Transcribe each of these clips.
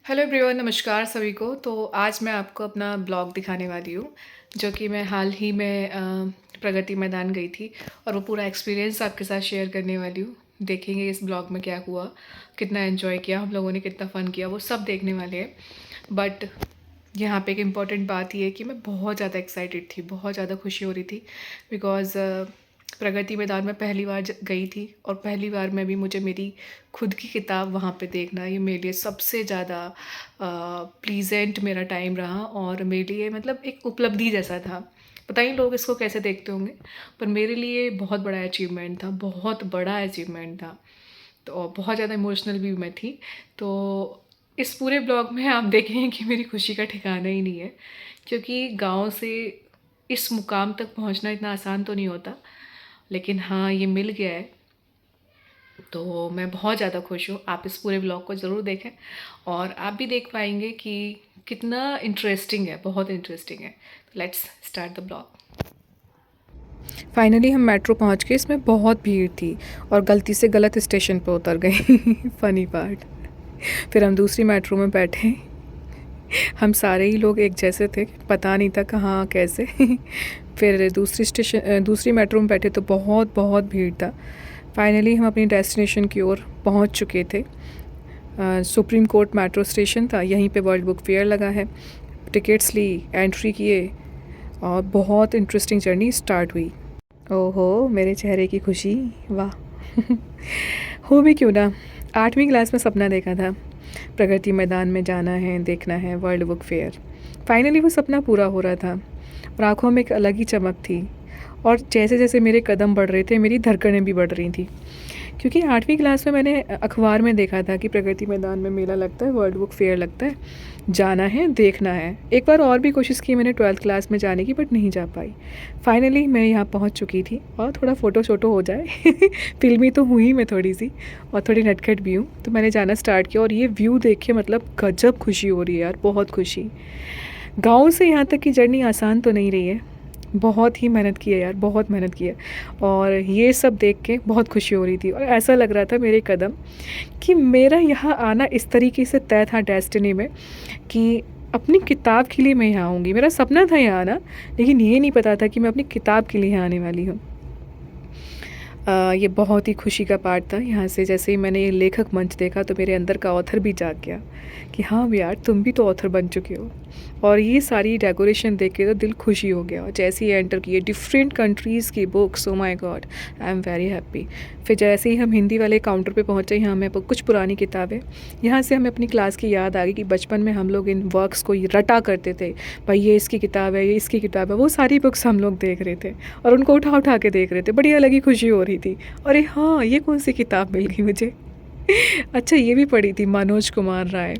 Hello everyone, नमस्कार सभी को। तो आज मैं आपको अपना ब्लॉग दिखाने वाली हूँ, जो कि मैं हाल ही में प्रगति मैदान गई थी और वो पूरा एक्सपीरियंस आपके साथ शेयर करने वाली हूँ। देखेंगे इस ब्लॉग में क्या हुआ, कितना एंजॉय किया हम लोगों ने, कितना फ़न किया, वो सब देखने वाले हैं। बट यहाँ पे एक इम्पॉर्टेंट बात ये है कि मैं बहुत ज़्यादा एक्साइटेड थी, बहुत ज़्यादा खुशी हो रही थी बिकॉज़ प्रगति मैदान में पहली बार गई थी और पहली बार में भी मुझे मेरी खुद की किताब वहाँ पे देखना, ये मेरे लिए सबसे ज़्यादा प्लीज़ेंट मेरा टाइम रहा और मेरे लिए मतलब एक उपलब्धि जैसा था। पता नहीं लोग इसको कैसे देखते होंगे, पर मेरे लिए बहुत बड़ा अचीवमेंट था, बहुत बड़ा अचीवमेंट था। तो बहुत ज़्यादा इमोशनल भी मैं थी। तो इस पूरे ब्लॉग में आप देखें कि मेरी खुशी का ठिकाना ही नहीं है, क्योंकि गाँव से इस मुकाम तक पहुँचना इतना आसान तो नहीं होता। लेकिन हाँ, ये मिल गया है, तो मैं बहुत ज़्यादा खुश हूँ। आप इस पूरे ब्लॉग को ज़रूर देखें और आप भी देख पाएँगे कि कितना इंटरेस्टिंग है, बहुत इंटरेस्टिंग है। Let's start the blog. Finally हम मेट्रो पहुँच गए। इसमें बहुत भीड़ थी और गलती से गलत स्टेशन पे उतर गए। Funny part. फिर हम दूसरी मेट्रो में बैठे। हम सारे ही लोग एक जैसे थे, पता नहीं था कहाँ कैसे। फिर दूसरी मेट्रो में बैठे तो बहुत बहुत भीड़ था। फाइनली हम अपनी डेस्टिनेशन की ओर पहुंच चुके थे। सुप्रीम कोर्ट मेट्रो स्टेशन था, यहीं पे वर्ल्ड बुक फेयर लगा है। टिकट्स ली, एंट्री किए और बहुत इंटरेस्टिंग जर्नी स्टार्ट हुई। ओहो, मेरे चेहरे की खुशी, वाह। हो भी क्यों ना, 8वीं क्लास में सपना देखा था, प्रगति मैदान में जाना है, देखना है वर्ल्ड बुक फेयर। फाइनली वो सपना पूरा हो रहा था और आँखों में एक अलग ही चमक थी। और जैसे जैसे मेरे कदम बढ़ रहे थे, मेरी धड़कनें भी बढ़ रही थी, क्योंकि 8वीं क्लास में मैंने अखबार में देखा था कि प्रगति मैदान में मेला लगता है, वर्ल्ड बुक फेयर लगता है, जाना है, देखना है। एक बार और भी कोशिश की मैंने 12th क्लास में जाने की, बट नहीं जा पाई। फाइनली मैं यहाँ पहुँच चुकी थी और थोड़ा फ़ोटो शोटो हो जाए। फिल्मी तो हुई मैं थोड़ी सी और थोड़ी नटखट भी हूँ, तो मैंने जाना स्टार्ट किया और ये व्यू देख के मतलब गजब खुशी हो रही है यार, बहुत खुशी। गाँव से यहाँ तक की जर्नी आसान तो नहीं रही है, बहुत ही मेहनत की है यार, बहुत मेहनत की है। और ये सब देख के बहुत खुशी हो रही थी और ऐसा लग रहा था मेरे कदम कि मेरा यहाँ आना इस तरीके से तय था डेस्टिनी में कि अपनी किताब के लिए मैं यहाँ आऊँगी। मेरा सपना था यहाँ आना, लेकिन ये नहीं पता था कि मैं अपनी किताब के लिए यहाँ आने वाली हूँ। ये बहुत ही खुशी का पार्ट था। यहाँ से जैसे ही मैंने ये लेखक मंच देखा तो मेरे अंदर का ऑथर भी जाग गया कि हाँ यार, तुम भी तो ऑथर बन चुके हो। और ये सारी डेकोरेशन देख के तो दिल खुशी हो गया। और जैसे ही एंटर किए डिफरेंट कंट्रीज़ की books, oh my God, I am very happy. फिर जैसे ही हम हिंदी वाले काउंटर पे पहुँचे, यहाँ हमें कुछ पुरानी किताबें, यहाँ से हमें अपनी क्लास की याद आ गई कि बचपन में हम लोग इन वर्क्स को रटा करते थे। भाई ये इसकी किताब है, ये इसकी किताब है, वो सारी बुक्स हम लोग देख रहे थे और उनको उठा उठा के देख रहे थे। बड़ी अलग ही खुशी हो रही थी। अरे हाँ, ये कौन सी किताब मिल गई मुझे। अच्छा, ये भी पढ़ी थी, मनोज कुमार राय।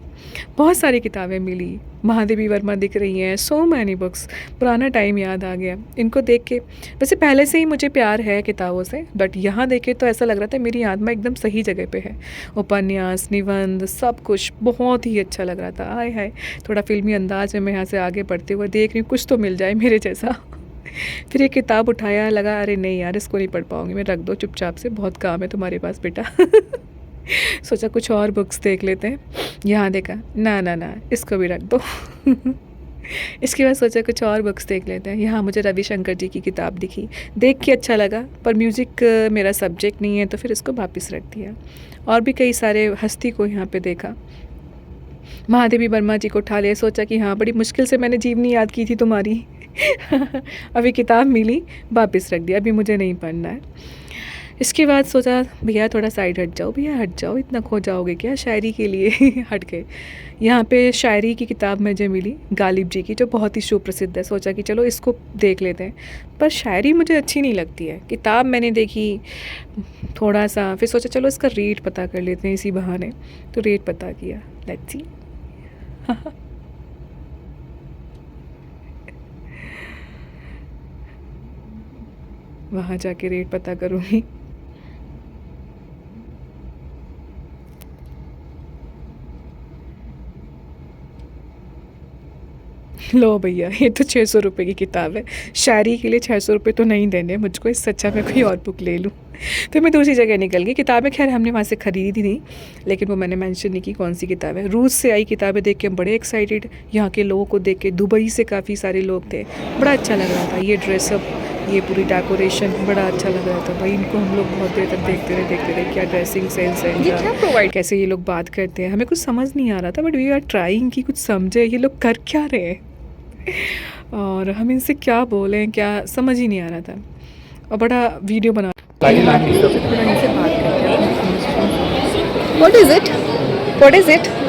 बहुत सारी किताबें मिली, महादेवी वर्मा दिख रही हैं, सो मैनी बुक्स। पुराना टाइम याद आ गया इनको देख के। वैसे पहले से ही मुझे प्यार है किताबों से, बट यहाँ देखे तो ऐसा लग रहा था मेरी आत्मा एकदम सही जगह पे है। उपन्यास, निबंध, सब कुछ बहुत ही अच्छा लग रहा था। हाय हाय, थोड़ा फिल्मी अंदाज में मैं यहाँ से आगे बढ़ते हुए देख रही हूँ, कुछ तो मिल जाए मेरे जैसा। फिर ये किताब उठाया, लगा अरे नहीं यार, इसको नहीं पढ़ पाऊँगी मैं, रख दो चुपचाप से, बहुत काम है तुम्हारे पास बेटा। सोचा कुछ और बुक्स देख लेते हैं। यहाँ देखा, ना ना ना, इसको भी रख दो। इसके बाद सोचा कुछ और बुक्स देख लेते हैं। यहाँ मुझे रविशंकर जी की किताब दिखी, देख के अच्छा लगा, पर म्यूज़िक मेरा सब्जेक्ट नहीं है, तो फिर इसको वापस रख दिया। और भी कई सारे हस्ती को यहाँ पे देखा। महादेवी वर्मा जी को उठा लिया, सोचा कि हाँ, बड़ी मुश्किल से मैंने जीवनी याद की थी तुम्हारी। अभी किताब मिली, वापस रख दिया, अभी मुझे नहीं पढ़ना है। इसके बाद सोचा भैया थोड़ा साइड हट जाओ, भैया हट जाओ, इतना खो जाओगे क्या शायरी के लिए। हट गए। यहाँ पे शायरी की किताब मुझे मिली गालिब जी की, जो बहुत ही सुप्रसिद्ध है। सोचा कि चलो इसको देख लेते हैं, पर शायरी मुझे अच्छी नहीं लगती है। किताब मैंने देखी थोड़ा सा, फिर सोचा चलो इसका रेट पता कर लेते हैं इसी बहाने, तो रेट पता किया। Let's see. वहाँ जाके रेट पता करूँगी। लो भैया, ये तो 600 रुपये की किताब है, शायरी के लिए 600 रुपये तो नहीं देने मुझको, इससे अच्छा मैं कोई और बुक ले लूँ। फिर मैं दूसरी जगह निकल गई। किताबें खैर हमने वहाँ से ख़रीदी नहीं, लेकिन वो मैंने मेंशन नहीं की कौन सी किताब है। रूस से आई किताबें देख के हम बड़े एक्साइटेड, यहाँ के लोगों को देख के। दुबई से काफ़ी सारे लोग थे, बड़ा अच्छा लग रहा था। ये ड्रेसअप, ये पूरी डेकोरेशन बड़ा अच्छा लग रहा था भाई। इनको हम लोग बहुत देर तक देखते रहे क्या ड्रेसिंग सेंस है इनका, क्या प्रोवाइड, कैसे ये लोग बात करते हैं, हमें कुछ समझ नहीं आ रहा था, बट वी आर ट्राइंग कि कुछ समझे ये लोग कर क्या रहे हैं और हम इनसे क्या बोलें, क्या समझ ही नहीं आ रहा था। और बड़ा वीडियो बना थोड़ा इनसे बात करते हैं। What is it? What is it?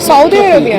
Saudi Arabia.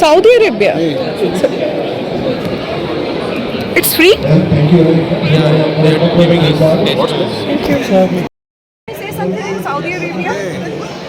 Saudi Arabia. It's free. Thank you. Say something in Saudi Arabia.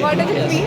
What does it mean?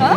Huh?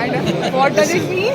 And what does it mean?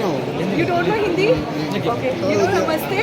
no. You don't know Hindi? Okay. You know Namaste?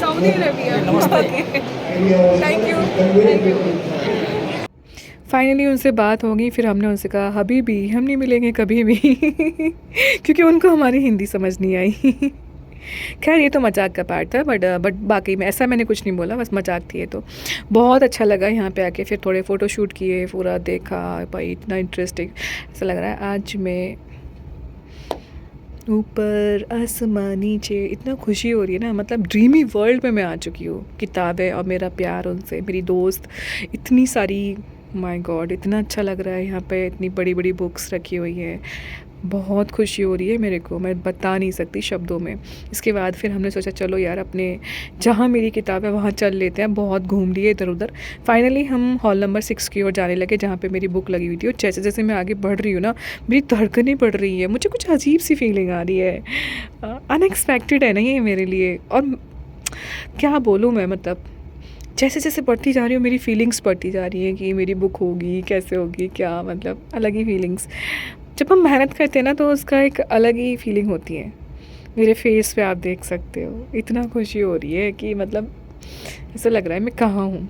Saudi Arabia. Okay. Thank you. Thank you. Finally उनसे बात हो गई। फिर हमने उनसे कहा हबीबी हम नहीं मिलेंगे कभी भी क्योंकि उनको हमारी हिंदी समझ नहीं आई। खैर ये तो मजाक का पार्ट था, बट बाकी में ऐसा मैंने कुछ नहीं बोला, बस मजाक थी ये तो। बहुत अच्छा लगा यहाँ पे आके। फिर थोड़े फ़ोटो शूट किए, पूरा देखा भाई, इतना इंटरेस्टिंग ऐसा लग रहा है। आज मैं ऊपर आसमां नीचे, इतना खुशी हो रही है ना, मतलब ड्रीमी वर्ल्ड में मैं आ चुकी हूँ। किताबें और मेरा प्यार उनसे, मेरी दोस्त, इतनी सारी, माय गॉड इतना अच्छा लग रहा है यहाँ पे। इतनी बड़ी बड़ी बुक्स रखी हुई है, बहुत खुशी हो रही है मेरे को, मैं बता नहीं सकती शब्दों में। इसके बाद फिर हमने सोचा चलो यार अपने जहाँ मेरी किताब है वहाँ चल लेते हैं। बहुत घूम लिए इधर उधर। फाइनली हम हॉल नंबर 6 की ओर जाने लगे, जहाँ पे मेरी बुक लगी हुई थी। और जैसे जैसे मैं आगे बढ़ रही हूँ ना, मेरी धड़कनें बढ़ रही है, मुझे कुछ अजीब सी फीलिंग आ रही है। अनएक्सपेक्टेड है ना ये मेरे लिए। और क्या बोलूँ मैं, मतलब जैसे जैसे बढ़ती जा रही हूँ मेरी फीलिंग्स बढ़ती जा रही हैं कि मेरी बुक होगी, कैसे होगी, क्या, मतलब अलग ही फीलिंग्स। जब हम मेहनत करते हैं ना तो उसका एक अलग ही फीलिंग होती है। मेरे फेस पे आप देख सकते हो, इतना खुशी हो रही है कि मतलब ऐसा लग रहा है मैं कहाँ हूँ,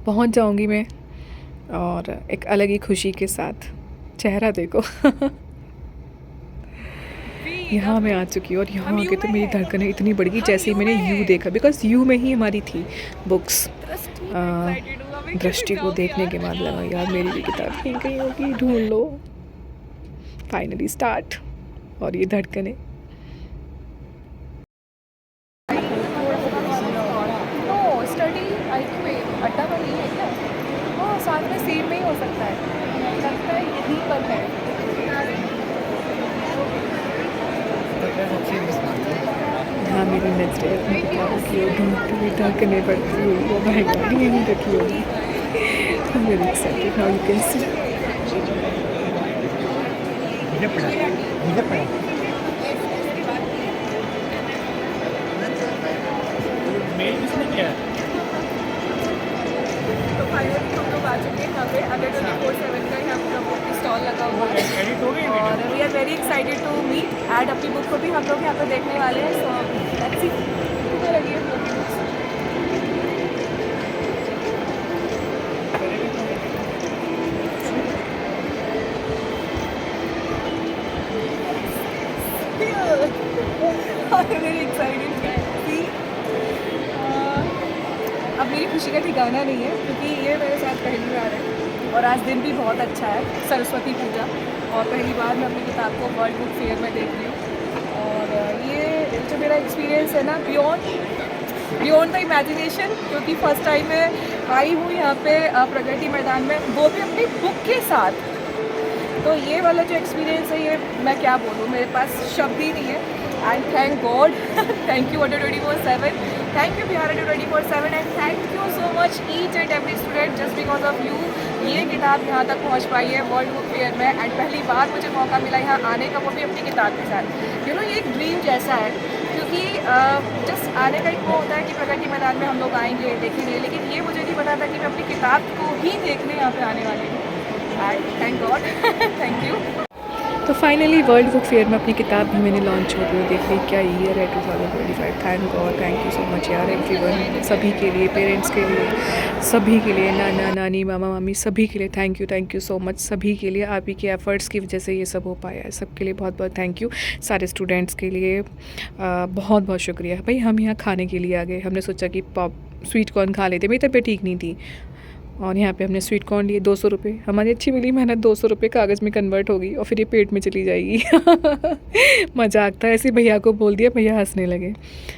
पहुँच जाऊँगी मैं, और एक अलग ही खुशी के साथ। चेहरा देखो यहाँ मैं आ चुकी हूँ। और यहाँ आके तो मेरी धड़कनें इतनी बढ़ गई जैसे ही मैंने यू देखा, बिकॉज यू में ही हमारी थी बुक्स। दृष्टि को देखने के बाद लगा यार मेरी भी किताब कहीं कहीं होगी, ढूंढ लो। Finally start. और ये धड़कनें, अड्डा पर नहीं है क्या? हाँ साथ में सेम में ही हो सकता है, लगता है यहीं पर है। हाँ मेरी नजरें अपनी किताबों की ओर ढूंढती हुई धड़कने पड़ती हुई, वो भाई गाड़ी यहीं रखी होगी। Very excited, now you can see. तो फाइनली हम लोग आ चुके हैं यहाँ पे। अगर 24/7 का यहाँ पूरा बुक स्टॉल लगा हुआ है और we are very excited to meet and अपनी बुक को भी हम लोग यहाँ पे देखने वाले हैं। सो लेट्स सी कितने लगी है बुक। Very excited. अब मेरी खुशी का ठिकाना नहीं है क्योंकि ये मेरे साथ पहली बार है और आज दिन भी बहुत अच्छा है, सरस्वती पूजा, और पहली बार मैं अपनी किताब को वर्ल्ड बुक फेयर में देख रही हूँ। और ये जो मेरा एक्सपीरियंस है ना, बियॉन्ड द इमेजिनेशन, क्योंकि फर्स्ट टाइम मैं आई हूँ यहाँ पे प्रगति मैदान में, वो भी अपनी बुक के साथ। तो ये वाला जो एक्सपीरियंस है, ये मैं क्या बोलूँ, मेरे पास शब्द ही नहीं है। And thank God, thank you अड्डा 24/7, थैंक यू बिहार अड्डा 24/7, and thank you so much each and every student, just because of you ये किताब यहाँ तक पहुँच पाई है वर्ल्ड बुक फेयर में। एंड पहली बार मुझे मौका मिला यहाँ आने का, वो भी अपनी किताब के साथ। यू नो ये एक ड्रीम जैसा है, क्योंकि जस्ट आने का एक वो होता है कि प्रगति मैदान में हम लोग आएंगे देखेंगे, लेकिन ये मुझे नहीं पता था कि मैं अपनी किताब को ही देखने यहाँ पे आने वाली हूँ। And thank God, thank you. तो फाइनली वर्ल्ड बुक फेयर में अपनी किताब भी मैंने लॉन्च होते हुए देख ली। क्या ईयर है 2025। Thank God, thank you so much यार एवरीवन, सभी के लिए, पेरेंट्स के लिए, सभी के लिए, नाना नानी मामा मामी सभी के लिए थैंक यू सो मच। सभी के लिए आप ही के एफ़र्ट्स की वजह से ये सब हो पाया है। सबके लिए बहुत बहुत थैंक यू। सारे स्टूडेंट्स के लिए बहुत बहुत शुक्रिया। भाई हम यहाँ खाने के लिए आ गए, हमने सोचा कि पॉप स्वीट कॉर्न खा लेते, मेरी तबीयत ठीक नहीं थी और यहाँ पे हमने स्वीट कॉर्न लिए 200 रुपये। हमारी अच्छी मिली मेहनत 200 रुपये कागज़ में कन्वर्ट होगी और फिर ये पेट में चली जाएगी। मजाक था, ऐसे भैया को बोल दिया, भैया हंसने लगे।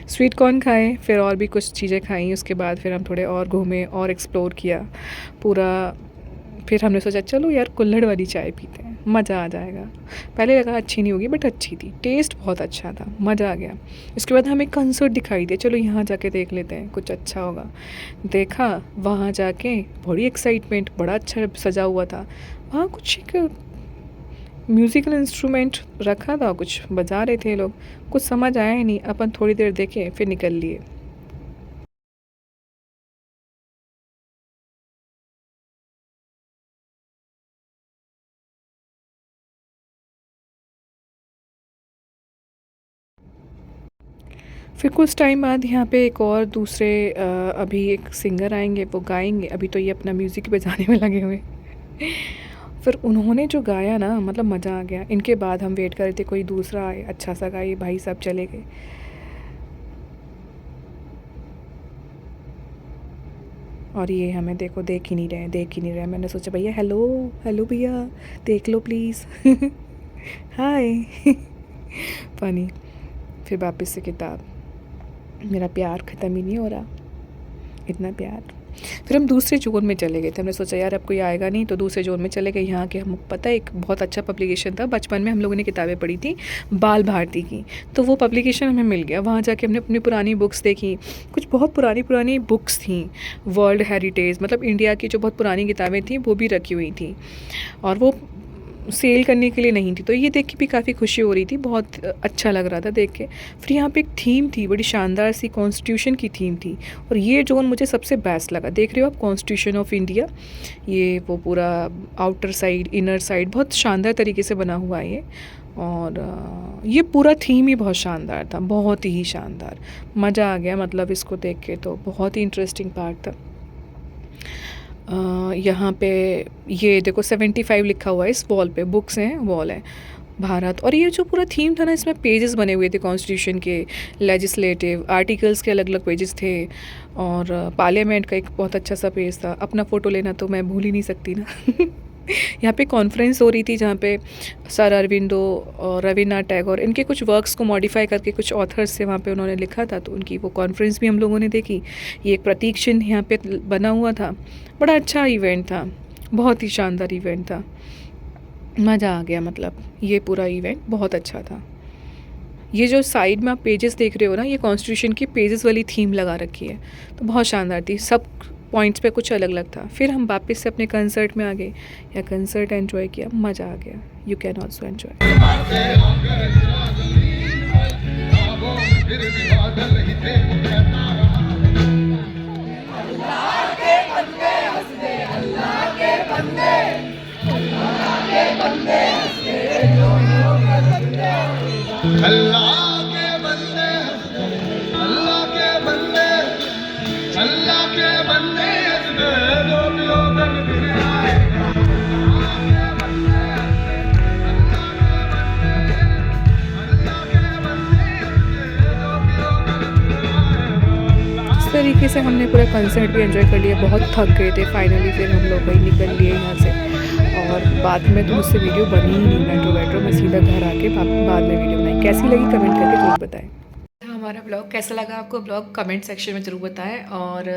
स्वीट कॉर्न खाए, फिर और भी कुछ चीज़ें खाई। उसके बाद फिर हम थोड़े और घूमे और एक्सप्लोर किया पूरा। फिर हमने सोचा चलो यार कुल्हड़ वाली चाय पीते हैं, मज़ा आ जाएगा। पहले लगा अच्छी नहीं होगी बट अच्छी थी, टेस्ट बहुत अच्छा था, मज़ा आ गया। इसके बाद हमें कंसर्ट दिखाई दिया, चलो यहाँ जाके देख लेते हैं कुछ अच्छा होगा। देखा, वहाँ जाके बड़ी एक्साइटमेंट, बड़ा अच्छा सजा हुआ था। वहाँ कुछ एक म्यूज़िकल इंस्ट्रूमेंट रखा था, कुछ बजा रहे थे लोग, कुछ समझ आया ही नहीं। अपन थोड़ी देर देखे फिर निकल लिए। फिर कुछ टाइम बाद यहाँ पे एक और दूसरे अभी एक सिंगर आएंगे, वो गाएंगे। अभी तो ये अपना म्यूज़िक बजाने में लगे हुए। फिर उन्होंने जो गाया ना, मतलब मज़ा आ गया। इनके बाद हम वेट कर रहे थे कोई दूसरा आए, अच्छा सा गाए। भाई साहब चले गए। और ये हमें देखो, देख ही नहीं रहे। मैंने सोचा भैया हेलो हेलो भैया देख लो प्लीज़। हाय। फ़नी। फिर वापस से किताब। मेरा प्यार ख़त्म ही नहीं हो रहा, इतना प्यार। फिर हम दूसरे जोन में चले गए थे। हमने सोचा यार अब कोई आएगा नहीं, तो दूसरे जोन में चले गए। यहाँ के हम पता है एक बहुत अच्छा पब्लिकेशन था, बचपन में हम लोगों ने किताबें पढ़ी थी बाल भारती की, तो वो पब्लिकेशन हमें मिल गया। वहाँ जाके हमने अपनी पुरानी बुक्स देखी। कुछ बहुत पुरानी बुक्स थी, वर्ल्ड हेरिटेज, मतलब इंडिया की जो बहुत पुरानी किताबें थी वो भी रखी हुई थी, और वो सेल करने के लिए नहीं थी। तो ये देख के भी काफ़ी खुशी हो रही थी, बहुत अच्छा लग रहा था देख के। फिर यहाँ पे एक थीम थी, बड़ी शानदार सी कॉन्स्टिट्यूशन की थीम थी, और ये जोन मुझे सबसे बेस्ट लगा। देख रहे हो आप, कॉन्स्टिट्यूशन ऑफ इंडिया, ये वो पूरा आउटर साइड इनर साइड बहुत शानदार तरीके से बना हुआ है ये। और ये पूरा थीम ही बहुत शानदार था, बहुत ही शानदार, मज़ा आ गया। मतलब इसको देख के तो बहुत ही इंटरेस्टिंग पार्ट था। यहाँ पे ये देखो 75 लिखा हुआ है इस वॉल पे, बुक्स हैं, वॉल है भारत। और ये जो पूरा थीम था ना, इसमें पेजेस बने हुए थे कॉन्स्टिट्यूशन के, लेजिस्लेटिव आर्टिकल्स के अलग अलग पेजेस थे, और पार्लियामेंट का एक बहुत अच्छा सा पेज था। अपना फ़ोटो लेना तो मैं भूल ही नहीं सकती ना। यहाँ पे कॉन्फ्रेंस हो रही थी जहाँ पे सर अरविंदो और रविन्द्रनाथ टैगोर, इनके कुछ वर्क्स को मॉडिफाई करके कुछ ऑथर्स से वहाँ पे उन्होंने लिखा था, तो उनकी वो कॉन्फ्रेंस भी हम लोगों ने देखी। ये एक प्रतीक चिन्ह यहाँ पे बना हुआ था। बड़ा अच्छा इवेंट था, बहुत ही शानदार इवेंट था, मज़ा आ गया। मतलब ये पूरा इवेंट बहुत अच्छा था। ये जो साइड में आप पेजेस देख रहे हो ना, ये कॉन्स्टिट्यूशन की पेजेस वाली थीम लगा रखी है, तो बहुत शानदार थी। सब पॉइंट्स पे कुछ अलग अलग था। फिर हम वापस से अपने कंसर्ट में आ गए, या कंसर्ट एंजॉय किया, मज़ा आ गया। You can also enjoy. Allah के बंदे, अल्लाह के बंदे, अल्लाह के बंदे, जो भी हो गन फिर आएगा। इस तरीके से हमने पूरा कंसर्ट भी एंजॉय कर लिया। बहुत थक गए थे फाइनली, फिर हम लोग वही निकल लिए यहाँ से। और बाद में तो मुझसे वीडियो बनी ही नहीं, मेट्रो मैं सीधा घर आके बाद में वीडियो बनाई। कैसी लगी कमेंट करके ज़रूर बताएं। हमारा ब्लॉग कैसा लगा आपको, ब्लॉग कमेंट सेक्शन में ज़रूर बताएं। और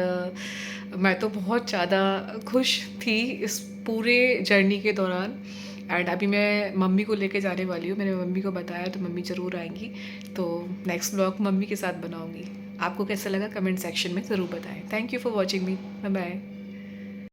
मैं तो बहुत ज़्यादा खुश थी इस पूरे जर्नी के दौरान। एंड अभी मैं मम्मी को लेके जाने वाली हूँ, मैंने मम्मी को बताया, तो मम्मी ज़रूर आएंगी। तो नेक्स्ट ब्लॉग मम्मी के साथ बनाऊँगी। आपको कैसा लगा कमेंट सेक्शन में ज़रूर बताएं। Thank you for watching me, bye bye.